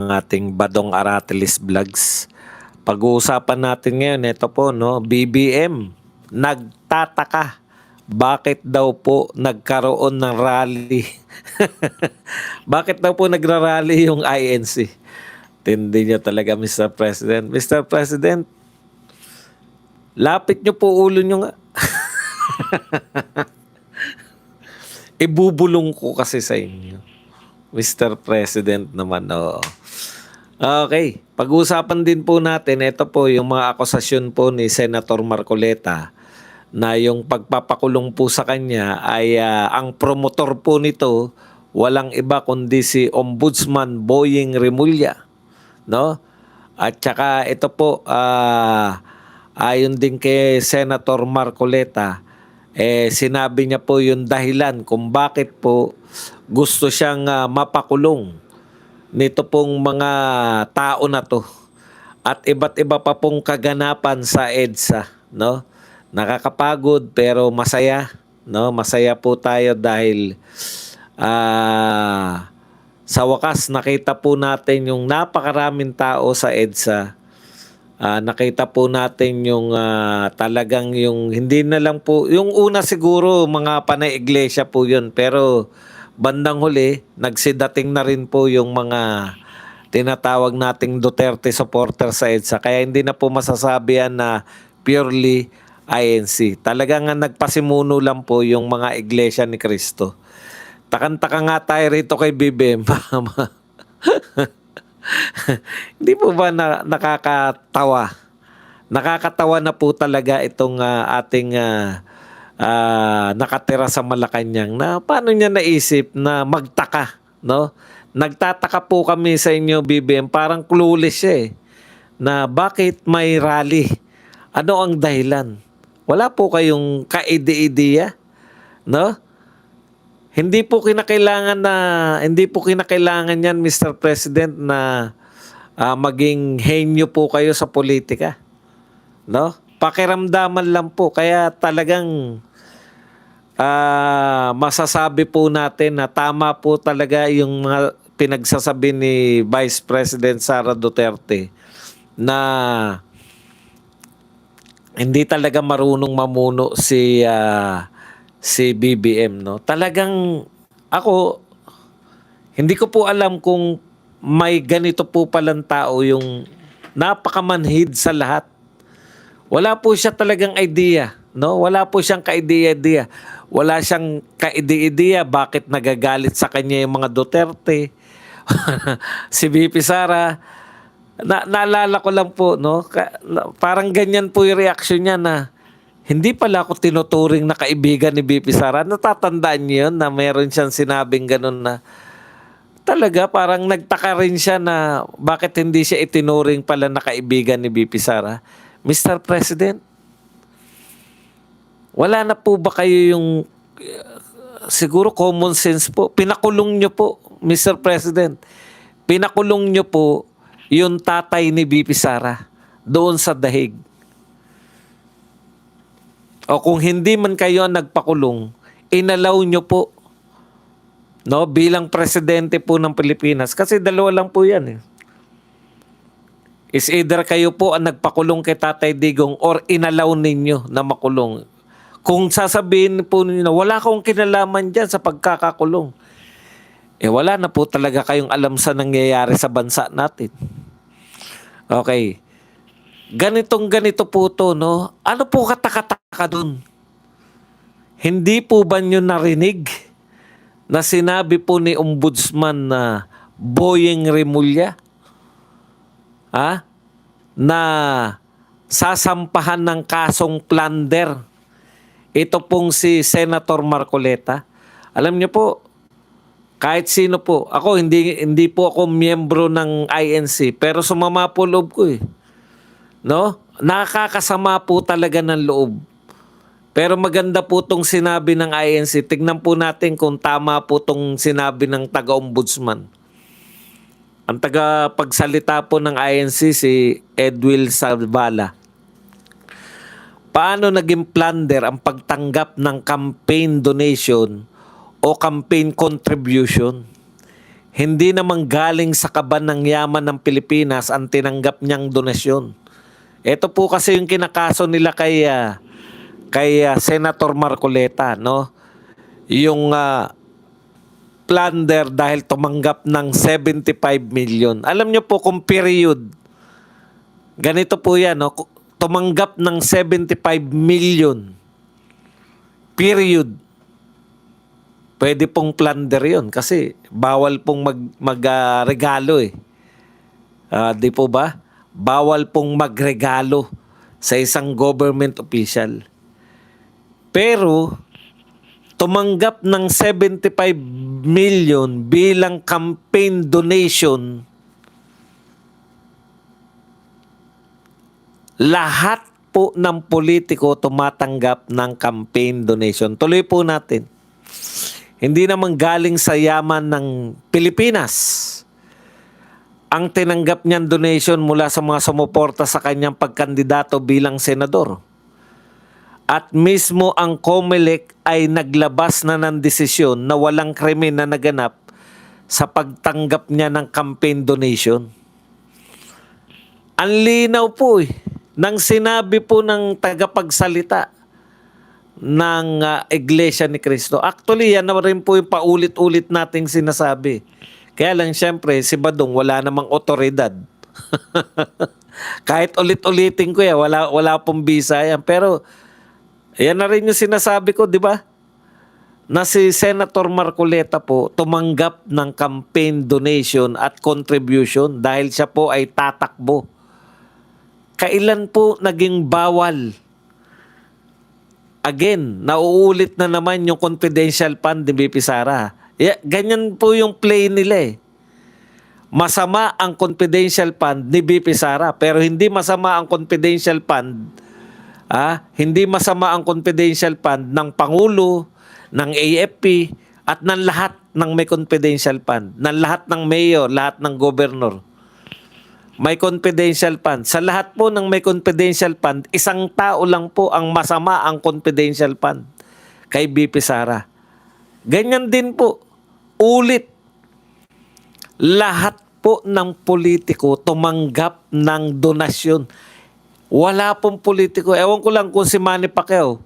ng ating Badong Aratilis Vlogs. Pag-uusapan natin ngayon, ito po, no, BBM, nagtataka. Bakit daw po nagkaroon ng rally? Bakit daw po nagrarally yung INC? Tindi niyo talaga, Mr. President. Mr. President, lapit niyo po ulo niyo nga. Ibubulong ko kasi sa inyo. Mr. President naman, oo. Okay, pag-uusapan din po natin, ito po yung mga akusasyon po ni Senator Marcoleta na yung pagpapakulong po sa kanya ay ang promotor po nito walang iba kundi si Ombudsman Boying Remulla, no? At saka ito po ayon din kay Senator Marcoleta, sinabi niya po yung dahilan kung bakit po gusto siyang mapakulong nito pong mga tao na to at iba't iba pa pong kaganapan sa EDSA, no? Nakakapagod pero masaya, no? Masaya po tayo dahil sa wakas nakita po natin yung napakaraming tao sa EDSA. Nakita po natin yung talagang yung hindi na lang po, yung una siguro mga panay iglesia po yun, pero bandang huli, nagsidating na rin po yung mga tinatawag nating Duterte supporter sa EDSA. Kaya hindi na po masasabi yan na purely INC. Talagang nagpasimuno lang po yung mga iglesia ni Cristo. Takang-taka nga tayo rito kay BBM. Hindi po ba nakakatawa? Nakakatawa na po talaga itong ating nakatira sa Malacanang na paano niya naisip na magtaka, no? Nagtataka po kami sa inyo, BBM, parang clueless siya na bakit may rally? Ano ang dahilan? Wala po kayong kaide-ideya, no? Hindi po kinakailangan yan, Mr. President, na maging henyo po kayo sa politika, no? Pakiramdaman lang po, kaya talagang masasabi po natin na tama po talaga yung mga pinagsasabi ni Vice President Sara Duterte na hindi talaga marunong mamuno si BBM, no. Talagang ako hindi ko po alam kung may ganito po palang tao yung napakamanhid sa lahat. Wala po siya talagang idea, no? Wala po siyang ka-idea-idea. Wala siyang ka-idea-idea bakit nagagalit sa kanya yung mga Duterte. Si VP Sara, naalala ko lang po, no? Parang ganyan po yung reaction niya na hindi pala ako tinuturing na kaibigan ni VP Sara. Natatandaan niyo yun na meron siyang sinabing ganun na talaga parang nagtaka rin siya na bakit hindi siya itinuring pala na kaibigan ni VP Sara. Mr. President, wala na po ba kayo yung siguro common sense po? Pinakulong nyo po, Mr. President. Pinakulong nyo po yung tatay ni VP Sara doon sa dahig. O kung hindi man kayo ang nagpakulong, inalaw nyo po, no, bilang presidente po ng Pilipinas. Kasi dalawa lang po yan. Is either kayo po ang nagpakulong kay Tatay Digong or inalaw ninyo na makulong. Kung sasabihin po ninyo na wala akong kinalaman dyan sa pagkakakulong, wala na po talaga kayong alam sa nangyayari sa bansa natin. Okay. Ganito po to, no? Ano po kataka-taka dun? Hindi po ba nyo narinig na sinabi po ni Ombudsman na Boying Remulla na sasampahan ng kasong plunder ito pong si Senator Marcoleta? Alam niyo po, kahit sino po, ako hindi po ako miyembro ng INC, pero sumama po loob ko no? Nakakasama po talaga ng loob. Pero maganda po tong sinabi ng INC. Tignan po natin kung tama po tong sinabi ng taga-ombudsman. Ang taga-pagsalita po ng INC si Edwil Salvala. Paano naging plunder ang pagtanggap ng campaign donation o campaign contribution? Hindi naman galing sa kaban ng yaman ng Pilipinas ang tinanggap niyang donasyon. Ito po kasi yung kinakaso nila kay Senator Marcoleta, no? Yung plunder dahil tumanggap ng 75 million. Alam niyo po kung period, ganito po yan, no? Tumanggap ng 75 million. Period. Pwede pong plunder yun kasi bawal pong regalo eh. Di po ba? Bawal pong magregalo sa isang government official. Pero tumanggap ng 75 million bilang campaign donation, lahat po ng politiko tumatanggap ng campaign donation. Tuloy po natin. Hindi naman galing sa yaman ng Pilipinas ang tinanggap niyang donation mula sa mga sumuporta sa kanyang pagkandidato bilang senador. At mismo ang COMELEC ay naglabas na ng desisyon na walang krimen na naganap sa pagtanggap niya ng campaign donation. Ang linaw po nang sinabi po ng tagapagsalita ng Iglesia ni Cristo. Actually, yan na rin po yung paulit-ulit nating sinasabi. Kaya lang siyempre, si Badong wala namang otoridad. Kahit ulit-ulitin ko yan, wala pong bisa yan. Pero, yan na rin yung sinasabi ko, di ba? Na si Senator Marcoleta po tumanggap ng campaign donation at contribution dahil siya po ay tatakbo. Kailan po naging bawal? Again, nauulit na naman yung confidential fund ni BP Sara. Ganyan po yung play nila eh. Masama ang confidential fund ni BP Sara pero hindi masama ang confidential fund. Hindi masama ang confidential fund ng Pangulo, ng AFP at ng lahat ng may confidential fund. Ng lahat ng mayor, lahat ng gobernador. May confidential fund. Sa lahat po ng may confidential fund, isang tao lang po ang masama ang confidential fund kay BP Sara. Ganyan din po. Ulit. Lahat po ng politiko tumanggap ng donasyon. Wala pong politiko. Ewan ko lang kung si Manny Pacquiao,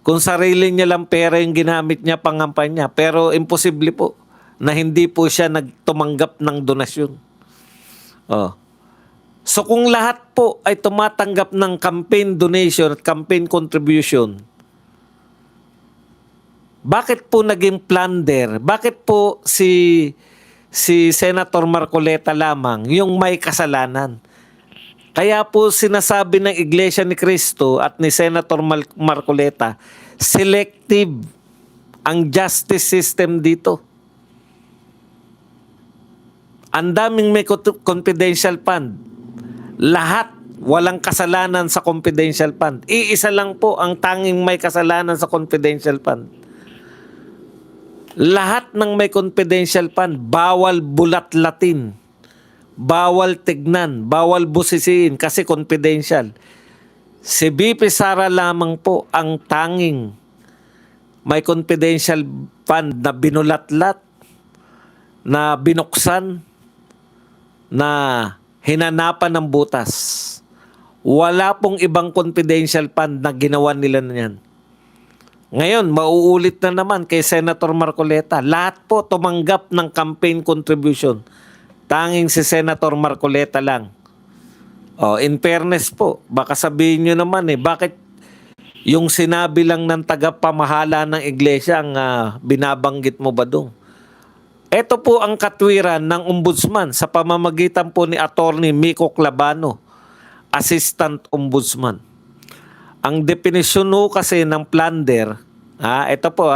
kung sarili niya lang pera yung ginamit niya pangampanya. Pero imposible po na hindi po siya nagtumanggap ng donasyon. So kung lahat po ay tumatanggap ng campaign donation at campaign contribution, bakit po naging plunder? Bakit po si Senator Marcoleta lamang yung may kasalanan? Kaya po sinasabi ng Iglesia ni Cristo at ni Senator Marcoleta, selective ang justice system dito. Ang daming may confidential fund. Lahat walang kasalanan sa confidential fund. Iisa lang po ang tanging may kasalanan sa confidential fund. Lahat ng may confidential fund, bawal bulat-latin, bawal tignan, bawal busisiin kasi confidential. Si BP Sara lamang po ang tanging may confidential fund na binulat-lat, na binuksan, na hinanapan ng butas. Wala pong ibang confidential fund na ginawa nila niyan. Ngayon, mauulit na naman kay Senator Marcoleta. Lahat po tumanggap ng campaign contribution. Tanging si Senator Marcoleta lang. In fairness po, baka sabihin nyo naman bakit yung sinabi lang ng tagapamahala ng iglesia ang binabanggit mo ba dong? Ito po ang katwiran ng ombudsman sa pamamagitan po ni Attorney Miko Clabano, Assistant Ombudsman. Ang definisyon ho kasi ng plunder, ito po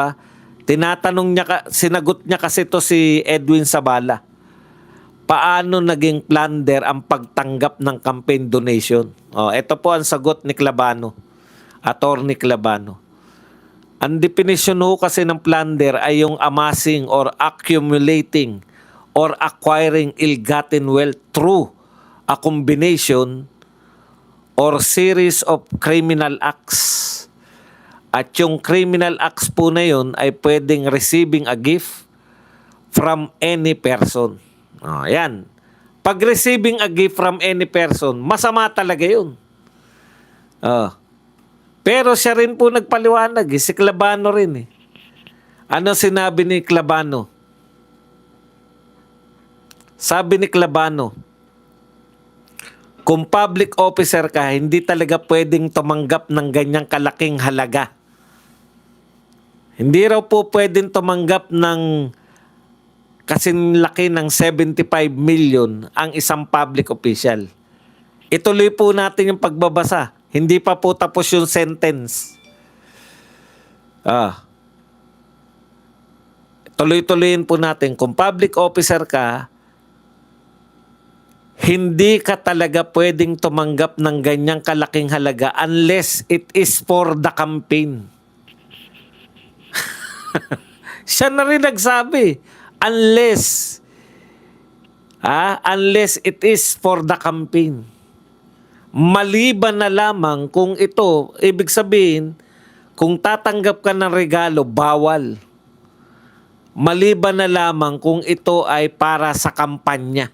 tinatanong niya, sinagot niya kasi to si Edwin Sabala. Paano naging plunder ang pagtanggap ng campaign donation? Ito po ang sagot ni Clabano, Attorney Clabano. Ang definisyon ho kasi ng plunder ay yung amassing or accumulating or acquiring ill-gotten wealth through a combination or series of criminal acts. At yung criminal acts po na yun ay pwedeng receiving a gift from any person. Yan. Pag receiving a gift from any person, masama talaga yun. Pero siya rin po nagpaliwanag, si Clabano rin. Ano sinabi ni Clabano? Sabi ni Clabano, kung public officer ka, hindi talaga pwedeng tumanggap ng ganyang kalaking halaga. Hindi raw po pwedeng tumanggap ng kasing laki ng 75 million ang isang public official. Ituloy po natin yung pagbabasa. Hindi pa po tapos yung sentence. Tuloy-tuloyin po natin. Kung public officer ka, hindi ka talaga pwedeng tumanggap ng ganyang kalaking halaga unless it is for the campaign. Siya na rin nagsabi. Unless it is for the campaign. Maliban na lamang kung ito, ibig sabihin, kung tatanggap ka ng regalo, bawal. Maliban na lamang kung ito ay para sa kampanya.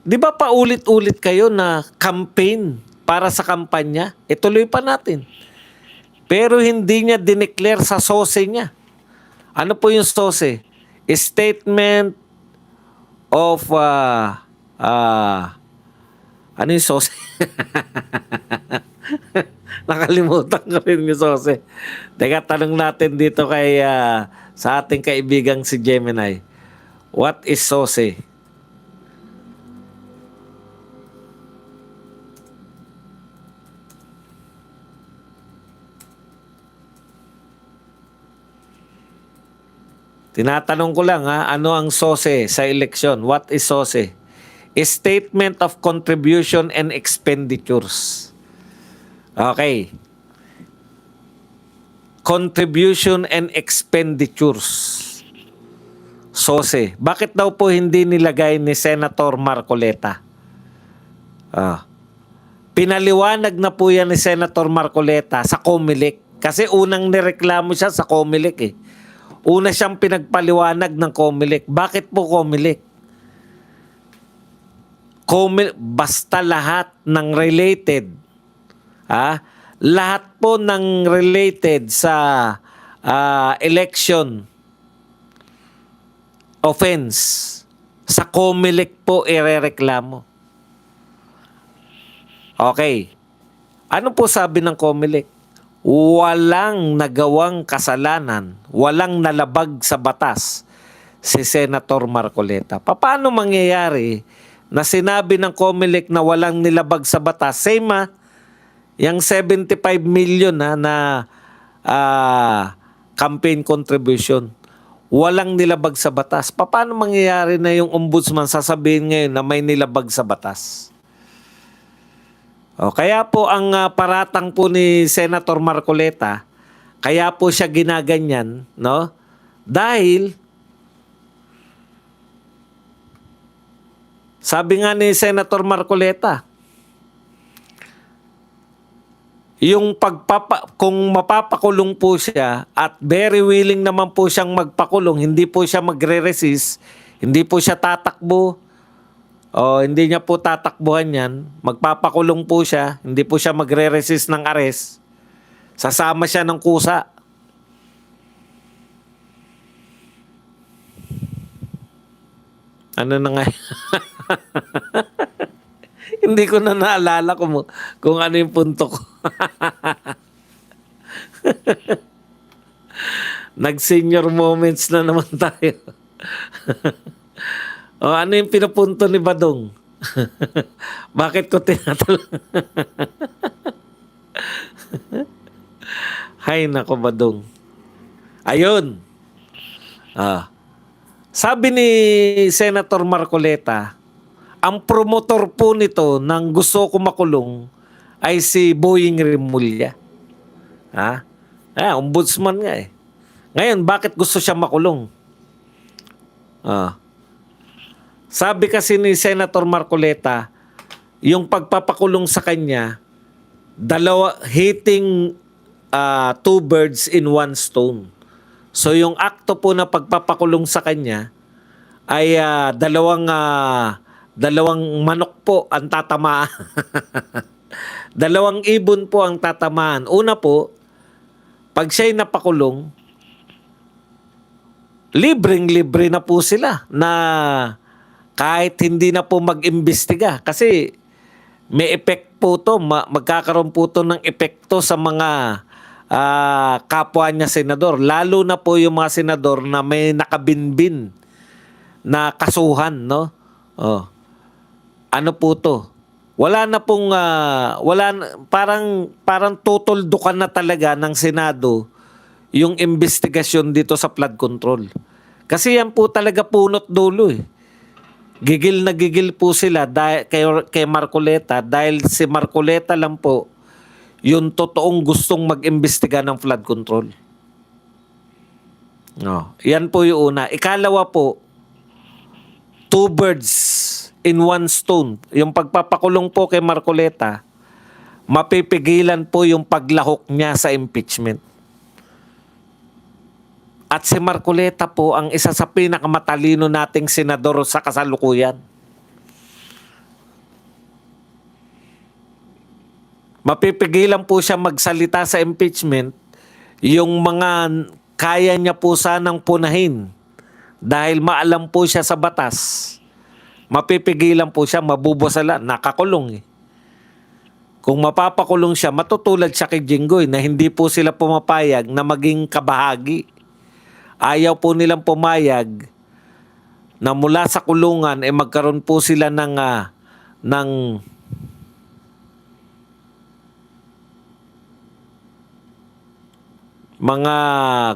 Di ba paulit-ulit kayo na campaign para sa kampanya? Ituloy pa natin. Pero hindi niya dineclare sa SOSE niya. Ano po yung SOSE? Statement of ano yung SOSE? Nakalimutan ko rin yung SOSE. Teka, tanong natin dito kay sa ating kaibigang si Gemini. What is SOSE? Tinatanong ko lang ano ang SOSE sa eleksyon? What is SOSE? A Statement of Contribution and Expenditures. Okay. Contribution and Expenditures. SOSE. Bakit daw po hindi nilagay ni Senator Marcoleta? Pinaliwanag na po yan ni Senator Marcoleta sa COMELEC. Kasi unang nireklamo siya sa COMELEC Una siyang pinagpaliwanag ng COMELEC. Bakit po COMELEC? Basta lahat ng related. Lahat po ng related sa election offense sa COMELEC po irereklamo. Okay. Ano po sabi ng COMELEC? Walang nagawang kasalanan, walang nalabag sa batas si Senator Marcoleta. Paano mangyayari na sinabi ng COMELEC na walang nilabag sa batas? Same yung 75 million na campaign contribution. Walang nilabag sa batas. Paano mangyayari na yung ombudsman sasabihin ngayon na may nilabag sa batas? Kaya po ang paratang po ni Senator Marcoleta, kaya po siya ginaganyan, no? Dahil sabi nga ni Senator Marcoleta, yung kung mapapakulong po siya at very willing naman po siyang magpakulong, hindi po siya magre-resist, hindi po siya tatakbo, hindi niya po tatakbuhan yan. Magpapakulong po siya. Hindi po siya magre-resist ng arrest. Sasama siya ng kusa. Ano na nga? Hindi ko na naalala kung ano yung punto ko. Nag-senior moments na naman tayo. Ano yung pinapunto ni Badong? Bakit ko tinatanong? Hay nako, Badong. Ayun. Sabi ni Senator Marcoleta, ang promotor po nito ng gusto ko makulong ay si Boying Rimulya. Ombudsman nga eh. Ngayon, bakit gusto siya makulong? Sabi kasi ni Senator Marcoleta, yung pagpapakulong sa kanya, hitting two birds in one stone. So yung akto po na pagpapakulong sa kanya ay dalawang manok po ang tatamaan. Dalawang ibon po ang tatamaan. Una po, pag siya'y napakulong, libreng-libre na po sila na kahit hindi na po mag-imbestiga. Kasi may effect po to, magkakaroon po to ng epekto sa mga kapwa niya senador. Lalo na po yung mga senador na may nakabinbin na kasuhan, no? Oh. Ano po to? Wala na pong parang tutuldukan na talaga ng Senado yung investigasyon dito sa flood control. Kasi yan po talaga punot dulo eh. Gigil na gigil po sila kay Marcoleta dahil si Marcoleta lang po yung totoong gustong mag-imbestiga ng flood control. No, yan po yung una. Ikalawa po, two birds in one stone. Yung pagpapakulong po kay Marcoleta, mapipigilan po yung paglahok niya sa impeachment. At si Marcoleta po ang isa sa pinakamatalino nating senador sa kasalukuyan. Mapipigilan po siya magsalita sa impeachment yung mga kaya niya po sanang punahin dahil maalam po siya sa batas. Mapipigilan po siya, mabubusala, nakakulong eh. Kung mapapakulong siya, matutulad siya kay Jinggoy na hindi po sila pumapayag na maging kabahagi. Ayaw po nilang pumayag na mula sa kulungan magkaroon po sila ng mga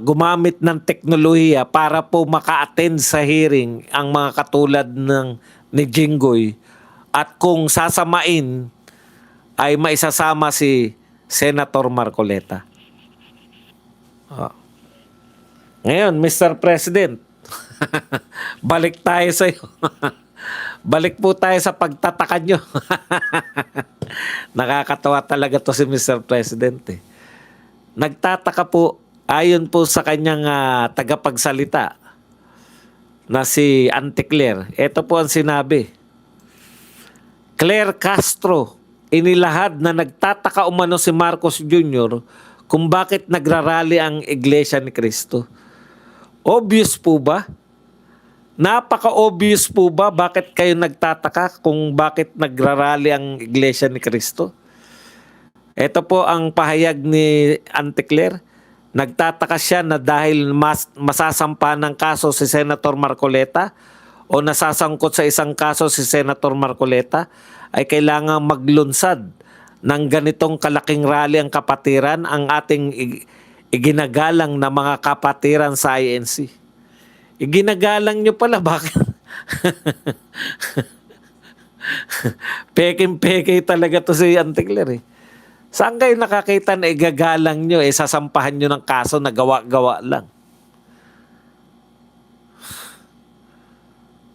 gumamit ng teknolohiya para po maka-attend sa hearing ang mga katulad ni Jinggoy, at kung sasamain ay maisasama si Senator Marcoleta. Ngayon, Mr. President, balik tayo sa iyo. Balik po tayo sa pagtataka nyo. Nakakatawa talaga to si Mr. President eh. Nagtataka po, ayon po sa kanyang tagapagsalita na si Auntie Claire. Ito po ang sinabi. Claire Castro, inilahad na nagtataka umano si Marcos Jr. kung bakit nagrarally ang Iglesia ni Cristo. Obvious po ba? Napaka-obvious po ba bakit kayo nagtataka kung bakit nagrarally ang Iglesia ni Cristo? Ito po ang pahayag ni Auntie Claire. Nagtataka siya na dahil masasampa ng kaso si Senator Marcoleta o nasasangkot sa isang kaso si Senator Marcoleta ay kailangan maglunsad ng ganitong kalaking rally ang kapatiran, ang ating iginagalang na mga kapatiran sa INC. Iginagalang nyo pala, bakit? Peking-peke talaga to si Auntie Claire eh. Saan kayo nakakita na igagalang nyo, sasampahan nyo ng kaso na gawa-gawa lang?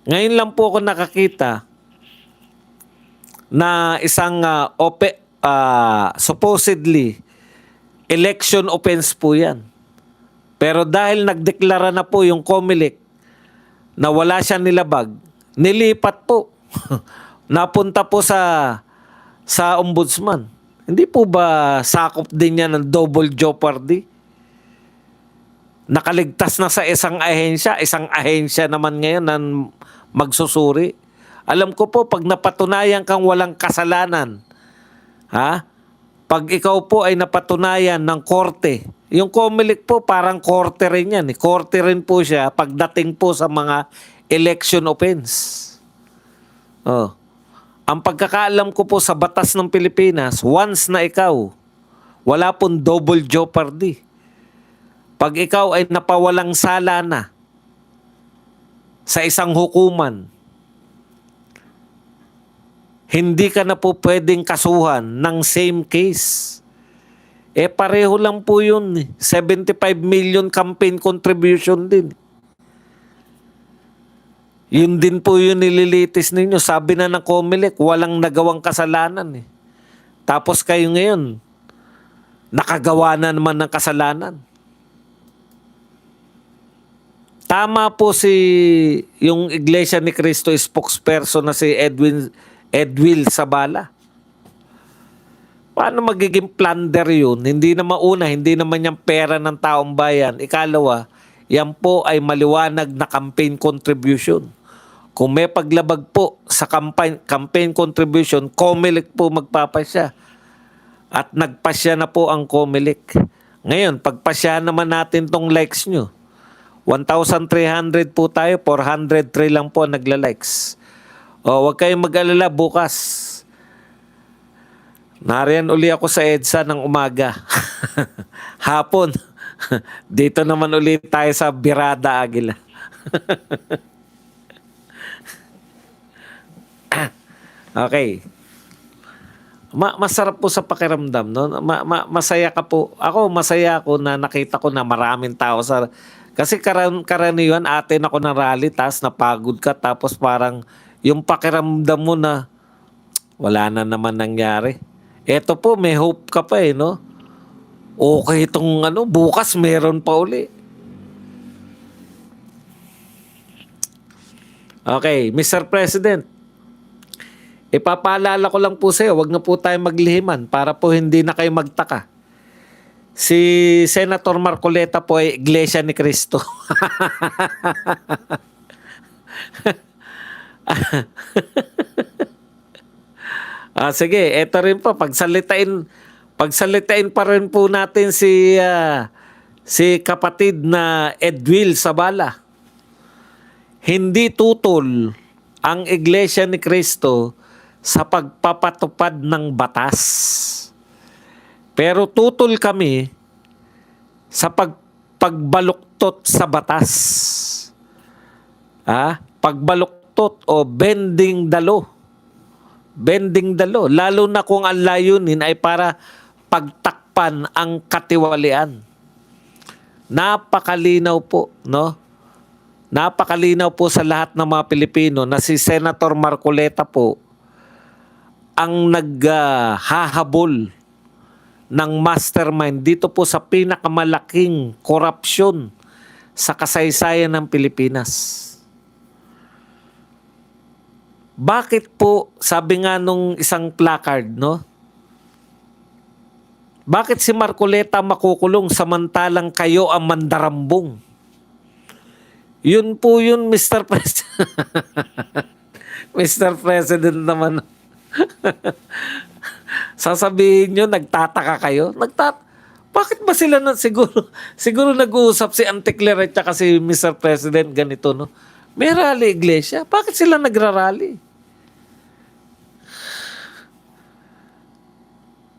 Ngayon lang po ako nakakita na isang supposedly election offense po yan. Pero dahil nagdeklara na po yung COMELEC na wala siya nilabag, nilipat po. Napunta po sa ombudsman. Hindi po ba sakop din niya ng double jeopardy? Nakaligtas na sa isang ahensya naman ngayon na magsusuri. Alam ko po, pag napatunayan kang walang kasalanan, pag ikaw po ay napatunayan ng korte, yung COMELEC po parang korte rin yan. Korte rin po siya pagdating po sa mga election offense. Ang pagkakaalam ko po sa batas ng Pilipinas, once na ikaw, wala pong double jeopardy. Pag ikaw ay napawalang sala na sa isang hukuman, hindi ka na po pwedeng kasuhan ng same case. Pareho lang po yun. 75 million campaign contribution din. Yun din po yung nililitis ninyo. Sabi na ng COMELEC, walang nagawang kasalanan eh. Tapos kayo ngayon, nakagawa na naman ng kasalanan. Tama po yung Iglesia ni Cristo spokesperson na si Edwil Sabala. Paano magiging plunder yun? Hindi na mauna, hindi naman yung pera ng taong bayan. Ikalawa, yan po ay maliwanag na campaign contribution. Kung may paglabag po sa campaign contribution, COMELEC po magpapasya. At nagpasya na po ang COMELEC. Ngayon, pagpasya naman natin tong likes nyo. 1,300 po tayo, 403 lang po nagla-likes. O, huwag kayong mag-alala bukas. Nariyan uli ako sa EDSA ng umaga. Hapon. Dito naman ulit tayo sa Birada Aguila. Okay. Masarap po sa pakiramdam, no? Masaya ka po. Ako, masaya ako na nakita ko na maraming tao sa... Kasi karaniwan, atin ako ng rally, tapos napagod ka, tapos parang yung pakiramdam mo na wala na naman nangyari. Eto po, may hope ka pa eh, no? Okay itong bukas meron pa uli. Okay, Mr. President, ipapaalala ko lang po sa iyo, wag na po tayo maglihiman para po hindi na kayo magtaka. Si Senator Marcoleta po ay Iglesia ni Cristo. Sige, eto rin po, pagsalitain pa rin po natin si kapatid na Edwil Sabala. Hindi tutol ang Iglesia ni Cristo sa pagpapatupad ng batas. Pero tutol kami sa pagbaluktot sa batas. Pagbaluktot o bending the law. Bending the law. Lalo na kung ang layunin ay para pagtakpan ang katiwalian. Napakalinaw po, no? Napakalinaw po sa lahat ng mga Pilipino na si Senator Marcoleta po ang naghahabol ng mastermind dito po sa pinakamalaking korupsyon sa kasaysayan ng Pilipinas. Bakit po, sabi nga nung isang placard, no? Bakit si Marcoleta makukulong samantalang kayo ang mandarambong? Yun po yun, Mr. President. Mr. President naman. Sasabihin nyo, nagtataka kayo? Bakit ba sila siguro nag-uusap si Anticler at si Mr. President ganito, no? May rally iglesia. Bakit sila nagrarally?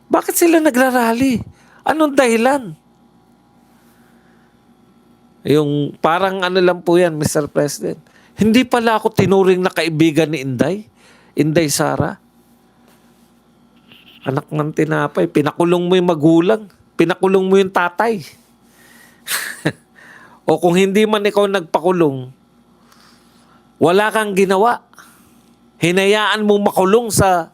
Bakit sila nagrarally? Anong dahilan? Yung parang lang po yan, Mr. President. Hindi pala ako tinuring na kaibigan ni Inday Sara. Anak ng tinapay, pinakulong mo yung magulang, pinakulong mo yung tatay. O kung hindi man ikaw nagpakulong, wala kang ginawa. Hinayaan mo makulong sa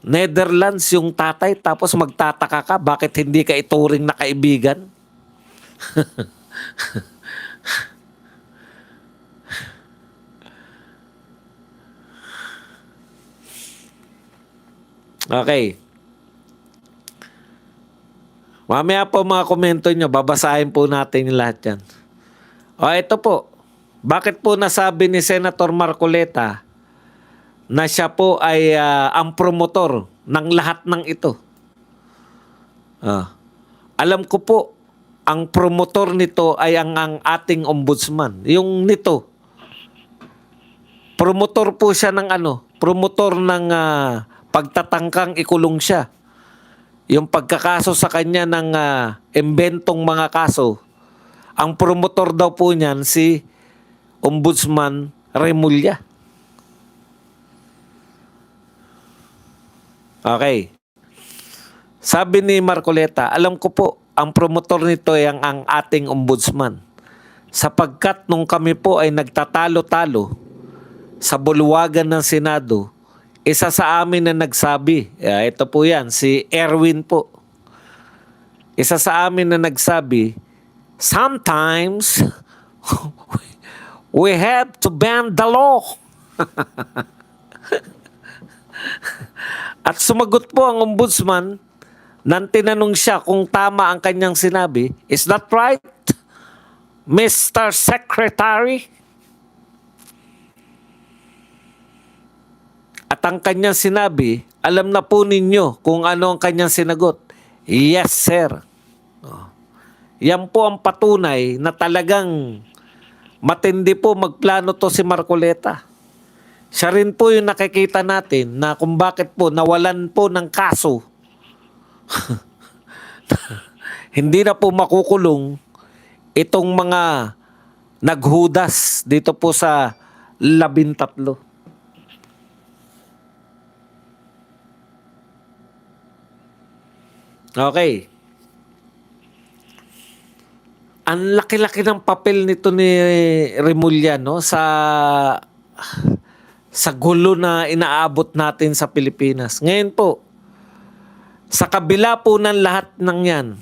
Netherlands yung tatay, tapos magtataka ka bakit hindi ka ituring na kaibigan. Okay. Mamaya po mga komento nyo, babasahin po natin yung lahat yan. O ito po, bakit po nasabi ni Senator Marcoleta na siya po ay ang promotor ng lahat ng ito? Alam ko po, ang promotor nito ay ang ating ombudsman. Yung nito, promotor po siya ng promotor ng pagtatangkang ikulong siya. Yung pagkakaso sa kanya ng imbentong mga kaso, ang promotor daw po niyan si Ombudsman Remulla. Okay. Sabi ni Marcoleta, alam ko po, ang promotor nito ay ang ating ombudsman. Sapagkat nung kami po ay nagtatalo-talo sa bulwagan ng Senado, isa sa amin na nagsabi, ito po yan, si Erwin po. isa sa amin na nagsabi, sometimes we have to bend the law. At sumagot po ang ombudsman nang tinanong siya kung tama ang kanyang sinabi, is that right, Mr. Secretary? At ang kanyang sinabi, alam na po ninyo kung ano ang kanyang sinagot. Yes, sir. Yan po ang patunay na talagang matindi po magplano to si Marcoleta. Siya rin po yung nakikita natin na kung bakit po nawalan po ng kaso. Hindi na po makukulong itong mga naghudas dito po sa 13. Okay. Ang laki-laki ng papel nito ni Remulla, no, sa gulo na inaabot natin sa Pilipinas. Ngayon po, sa kabila po ng lahat ng yan,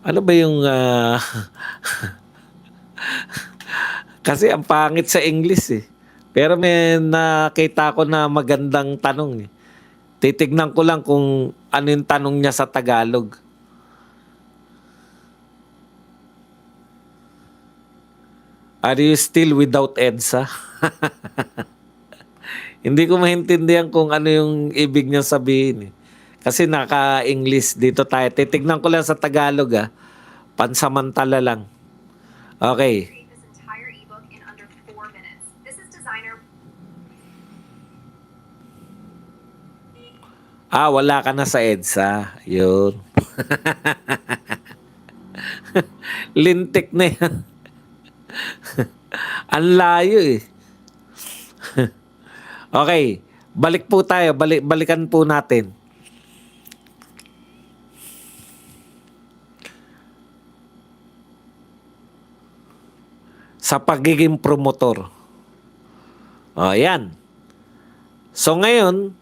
ano ba yung kasi ang pangit sa English eh. Pero may nakita ko na magandang tanong eh. Titignan ko lang kung ano yung tanong niya sa Tagalog. Are you still without EDSA? Hindi ko maintindihan kung ano yung ibig niya sabihin eh. Kasi naka-English dito tayo. Titignan ko lang sa Tagalog ah. Pansamantala lang. Okay. This entire ebook in under 4 minutes. This is designer. Wala ka na sa EDSA. Yun. Lintik na yan. Ang layo eh. Okay. Balik po tayo. Balikan po natin. Sa pagiging promotor. Yan. So ngayon,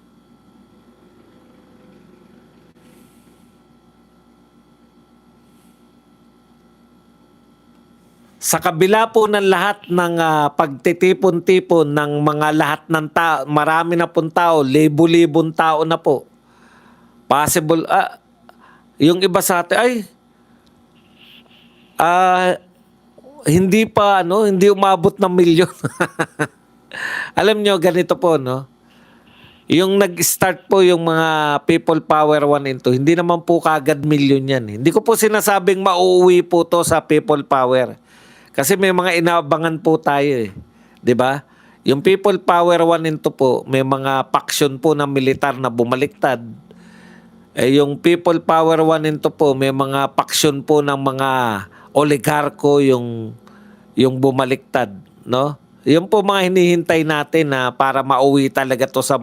sa kabila po ng lahat ng pagtitipon-tipon ng mga lahat ng tao, marami na pong tao, libo-libong tao na po. Possible, yung iba sa atin, hindi pa, hindi umabot ng milyon. Alam nyo, ganito po, no? Yung nag-start po yung mga People Power 1 and 2, hindi naman po kagad milyon yan. Hindi ko po sinasabing mauuwi po to sa People Power. Kasi may mga inaabangan po tayo eh. 'Di ba? Yung People Power 1 and 2 po, may mga faction po ng militar na bumaliktad. Yung People Power 1 and 2 po, may mga faction po ng mga oligarko yung bumaliktad, no? Yung po mga hinihintay natin na para mauwi talaga to sa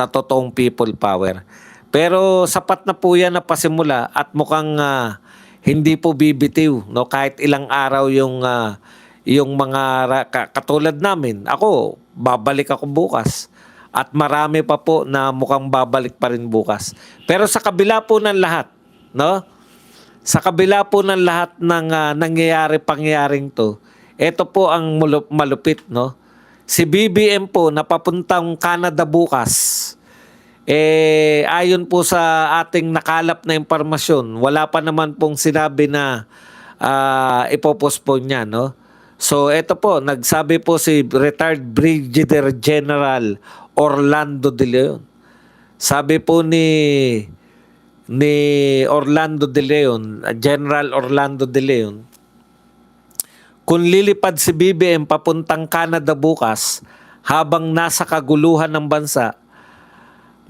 totoong People Power. Pero sapat na po yan na pasimula at mukhang hindi po bibitiw, no, kahit ilang araw yung mga katulad namin. Ako, babalik ako bukas at marami pa po na mukhang babalik pa rin bukas. Pero sa kabila po ng lahat, no? Sa kabila po ng lahat ng pangyayaring to, ito po ang malupit, no? Si BBM po napapuntang Canada bukas. Ayon po sa ating nakalap na impormasyon, wala pa naman pong sinabi na ipopostpone niya, no? So, ito po, nagsabi po si retired Brigadier General Orlando De Leon. Sabi po ni Orlando De Leon, General Orlando De Leon, kung lilipad si BBM papuntang Canada bukas habang nasa kaguluhan ng bansa,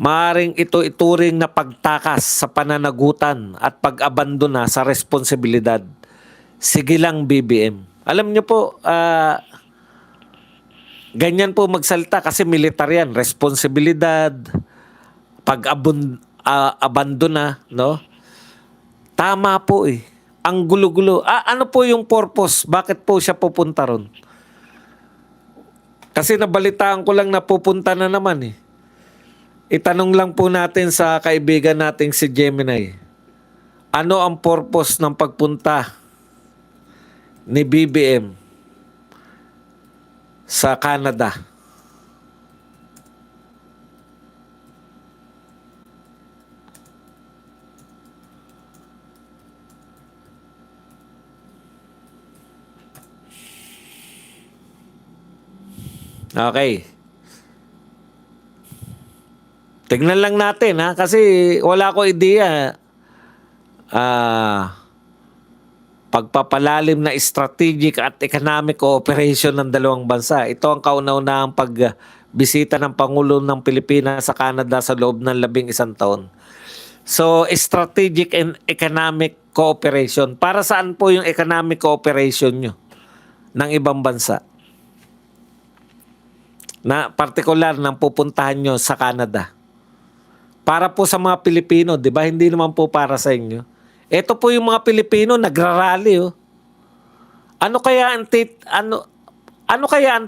maaaring ito ituring na pagtakas sa pananagutan at pag-abandona sa responsibilidad. Sige lang, BBM. Alam niyo po, ganyan po magsalita kasi militar yan. Responsibilidad, pag-abandona, no? Tama po eh. Ang gulo-gulo. Ano po yung purpose? Bakit po siya pupunta ron? Kasi nabalitaan ko lang na pupunta na naman eh. Itanong lang po natin sa kaibigan nating si Gemini. Ano ang purpose ng pagpunta ni BBM sa Canada? Okay. Tignan lang natin ha kasi wala ko ideya. Pagpapalalim na strategic at economic cooperation ng dalawang bansa. Ito ang kauna-unahang pagbisita ng Pangulo ng Pilipinas sa Canada sa loob ng 11 taon. So, strategic and economic cooperation. Para saan po yung economic cooperation nyo ng ibang bansa? Na partikular ng pupuntahan nyo sa Canada. Para po sa mga Pilipino, di ba? Hindi naman po para sa inyo. Ito po yung mga Pilipino nagrarally, oh. Ano kaya ang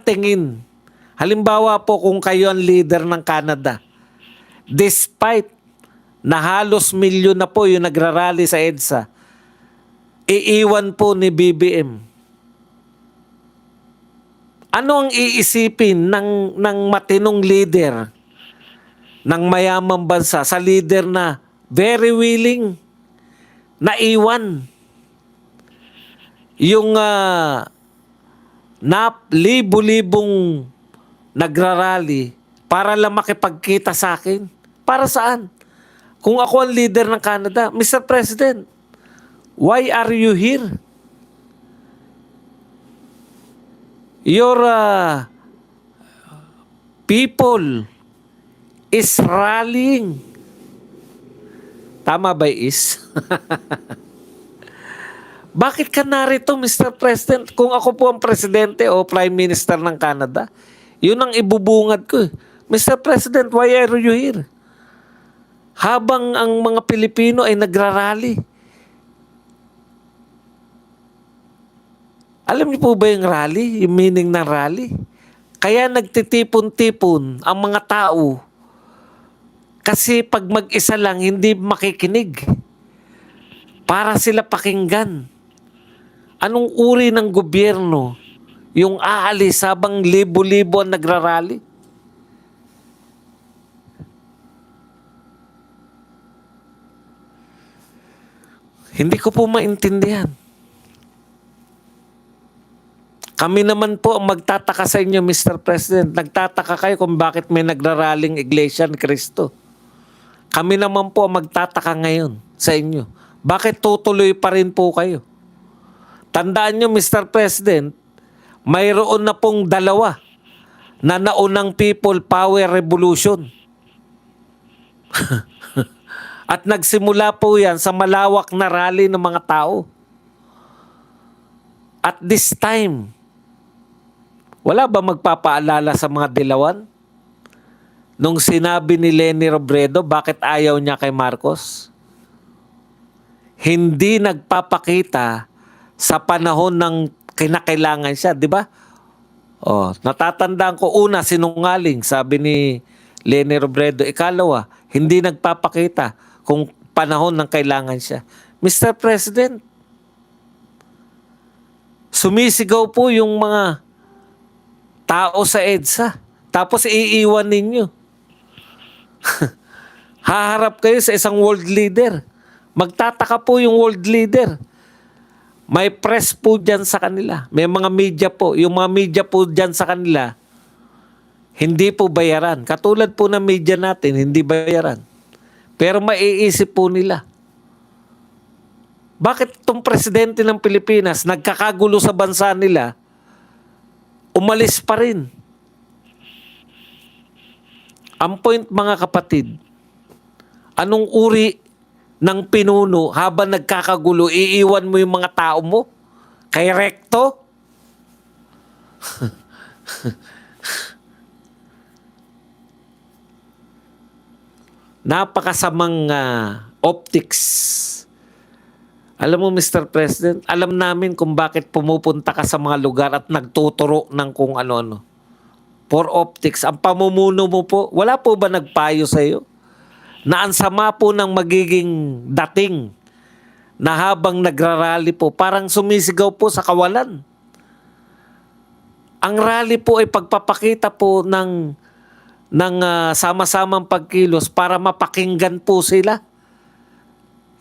tingin? Halimbawa po kung kayo ang leader ng Canada, despite na halos milyon na po yung nagrarally sa EDSA, iiwan po ni BBM. Ano ang iisipin ng matinong leader ng mayamang bansa sa leader na very willing na iwan yung libo-libong nagrarally para lang makipagkita sa akin? Para saan? Kung ako ang leader ng Canada, Mr. President, why are you here? Your people is rallying. Tama ba is? Bakit ka narito, Mr. President? Kung ako po ang presidente o prime minister ng Canada, yun ang ibubungad ko. Mr. President, why are you here? Habang ang mga Pilipino ay nagrarally. Alam niyo po ba yung rally? Yung meaning ng rally? Kaya nagtitipon-tipon ang mga tao. Kasi pag mag-isa lang, hindi makikinig. Para sila pakinggan. Anong uri ng gobyerno yung aalis habang libo-libo ang nagrarally? Hindi ko po maintindihan. Kami naman po ang magtataka sa inyo, Mr. President. Nagtataka kayo kung bakit may nagraraling Iglesia ni Cristo. Kami naman po ang magtataka ngayon sa inyo. Bakit tutuloy pa rin po kayo? Tandaan nyo, Mr. President, mayroon na pong dalawa na naunang People Power Revolution. At nagsimula po yan sa malawak na rally ng mga tao. At this time, wala ba magpapaalala sa mga dilawan? Nung sinabi ni Leni Robredo, bakit ayaw niya kay Marcos? Hindi nagpapakita sa panahon ng kinakailangan siya, di ba? Oh, natatandaan ko, una, sinungaling, sabi ni Leni Robredo. Ikalawa, hindi nagpapakita kung panahon ng kailangan siya. Mr. President, sumisigaw po yung mga tao sa EDSA. Tapos iiwan ninyo. Haharap kayo sa isang world leader. Magtataka po yung world leader. May press po dyan sa kanila. May mga media po. Yung mga media po dyan sa kanila, hindi po bayaran. Katulad po ng media natin, hindi bayaran. Pero maiisip po nila. Bakit itong presidente ng Pilipinas, nagkakagulo sa bansa nila, umalis pa rin? Ang point, mga kapatid, anong uri ng pinuno habang nagkakagulo, iiwan mo yung mga tao mo? Kay rekto? Napakasamang optics. Alam mo, Mr. President, alam namin kung bakit pumupunta ka sa mga lugar at nagtuturo ng kung ano-ano. for optics, ang pamumuno mo po, wala po ba nagpayo sa iyo? Na ang sama po ng magiging dating na habang nagrarally po, parang sumisigaw po sa kawalan. Ang rally po ay pagpapakita po ng sama-samang pagkilos para mapakinggan po sila.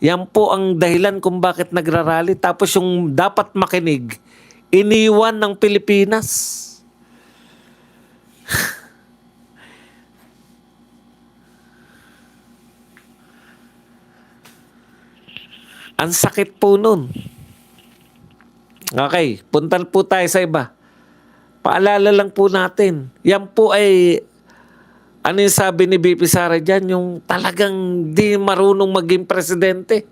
Yan po ang dahilan kung bakit nagrarally. Tapos yung dapat makinig, iniwan ng Pilipinas. Ang sakit po nun. Okay, puntan po tayo sa iba. Paalala lang po natin. Yan po ay, ano yung sabi ni BP Sara dyan, yung talagang di marunong maging presidente.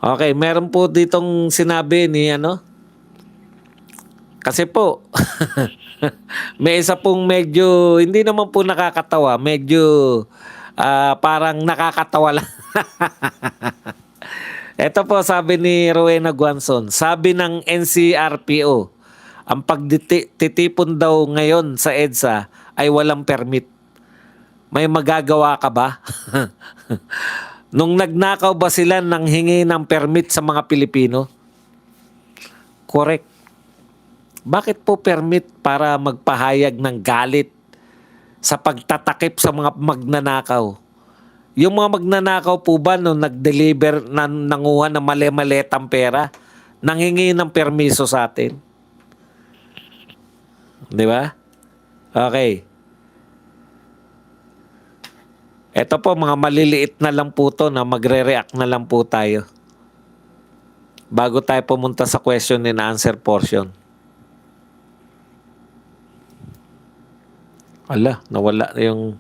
Okay, meron po ditong sinabi ni kasi po, may isa pong medyo, hindi naman po nakakatawa, medyo parang nakakatawa lang. Ito po sabi ni Rowena Guanzon, sabi ng NCRPO, ang pagtitipon daw ngayon sa EDSA ay walang permit. May magagawa ka ba? Nung nagnakaw ba sila nang hingi ng permit sa mga Pilipino? Correct. Bakit po permit para magpahayag ng galit sa pagtatakip sa mga magnanakaw? Yung mga magnanakaw po ba nung nag-deliver, nanguha ng mali-maletang pera, nanghingi ng permiso sa atin? Di ba? Okay. Ito po, mga maliliit na lang po to na magre-react na lang po tayo. Bago tayo pumunta sa question and answer portion. Ala, nawala yung...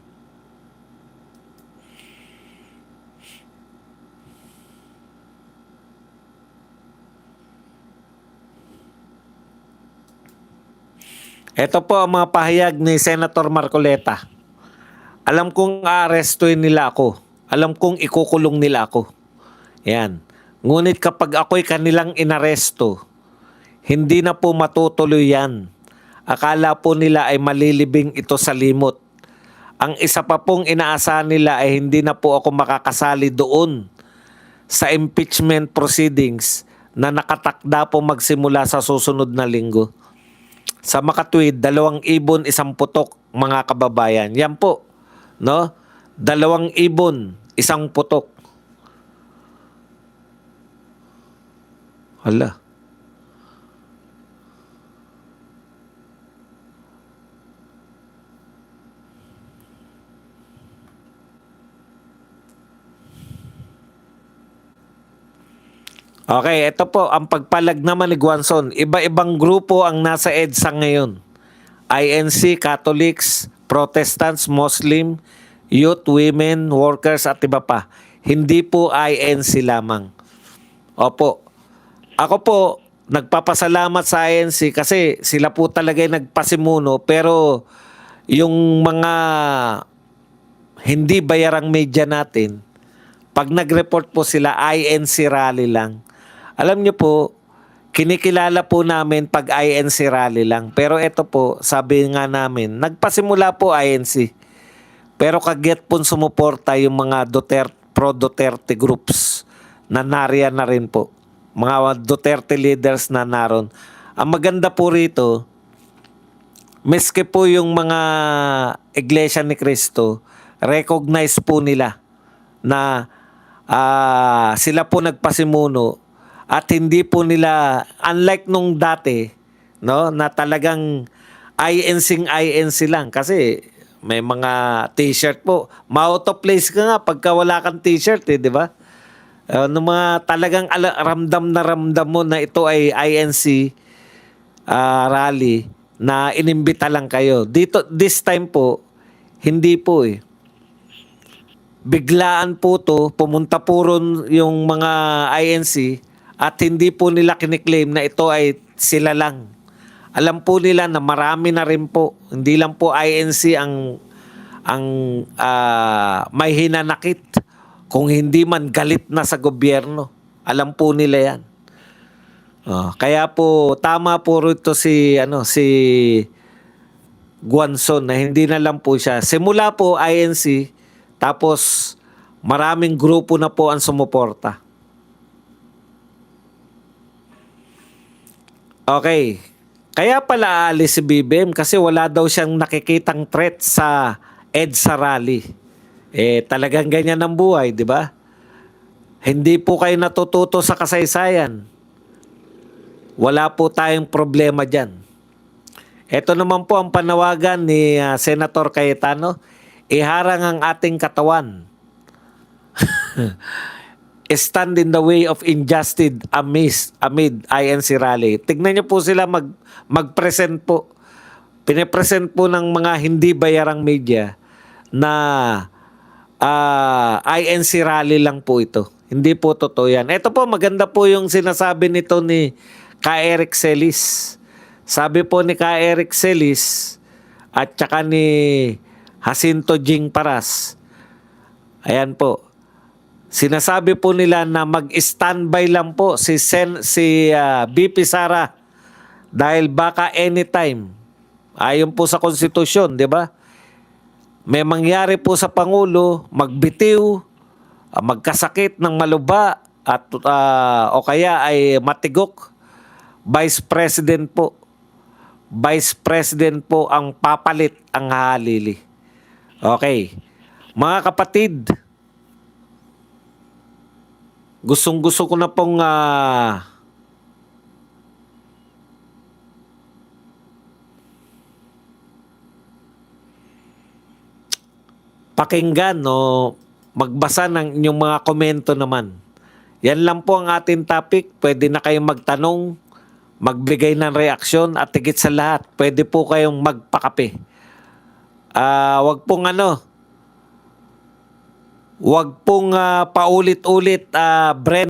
Ito po ang mga pahayag ni Senator Marcoleta. Alam kong aarestuin nila ako. Alam kong ikukulong nila ako. Yan. Ngunit kapag ako'y kanilang inaresto, hindi na po matutuloy yan. Akala po nila ay malilibing ito sa limot. Ang isa pa pong inaasahan nila ay hindi na po ako makakasali doon sa impeachment proceedings na nakatakda po magsimula sa susunod na linggo. Sa makatwid, 2 ibon, 1 putok, mga kababayan. Yan po, no? 2 ibon, 1 putok. Hala. Okay, ito po ang pagpalag naman ni Guanzon. Iba-ibang grupo ang nasa EDSA ngayon. INC, Catholics, Protestants, Muslim, Youth, Women, Workers at iba pa. Hindi po INC lamang. Opo. Ako po, nagpapasalamat sa INC kasi sila po talaga yung nagpasimuno, pero yung mga hindi bayarang media natin, pag nag-report po sila, INC rally lang. Alam niyo po, kinikilala po namin pag INC rally lang. Pero ito po, sabi nga namin, nagpasimula po INC. Pero kagyat po sumuporta yung mga pro-Duterte groups na nariyan na rin po. Mga Duterte leaders na naroon. Ang maganda po rito, miski po yung mga Iglesia ni Cristo, recognize po nila na sila po nagpasimuno at hindi po nila, unlike nung dati, no, na talagang INC lang kasi may mga t-shirt po. Ma-out of place ka nga pagka wala kang t-shirt, di ba? Nung mga talagang ramdam mo na ito ay INC rally na inimbita lang kayo. Dito, this time po, hindi po eh. Biglaan po to, pumunta po ron yung mga INC at hindi po nila kiniklaim na ito ay sila lang. Alam po nila na marami na rin po. Hindi lang po INC ang may hinanakit, kung hindi man galit na sa gobyerno. Alam po nila yan. Kaya po tama po rito si Guanzon na hindi na lang po siya. Simula po INC, tapos maraming grupo na po ang sumuporta. Okay. Kaya pala aalis si BBM kasi wala daw siyang nakikitang threat sa EDSA rally. Talagang ganyan ang buhay, di ba? Hindi po kayo natututo sa kasaysayan. Wala po tayong problema dyan. Ito naman po ang panawagan ni Senator Cayetano. Iharang ang ating katawan. Stand in the way of injustice amid INC rally. Tignan niyo po sila mag-present po. Pine-present po ng mga hindi bayarang media na INC rally lang po ito. Hindi po totoo yan. Ito po, maganda po yung sinasabi nito ni Ka Eric Celis. Sabi po ni Ka Eric Celis at saka ni Jacinto Jing Paras. Ayan po. Sinasabi po nila na mag-standby lang po si BP Sara dahil baka anytime, ayon po sa konstitusyon, di ba? May mangyari po sa Pangulo, magbitiw, magkasakit ng maluba at o kaya ay matigok. Vice President po ang papalit ang halili. Okay. Mga kapatid, gustong-gusto ko na pong pakinggan o magbasa ng inyong mga komento naman. Yan lang po ang ating topic. Pwede na kayong magtanong, magbigay ng reaksyon at higit sa lahat, pwede po kayong magpakape. Wag pong paulit-ulit, Bren.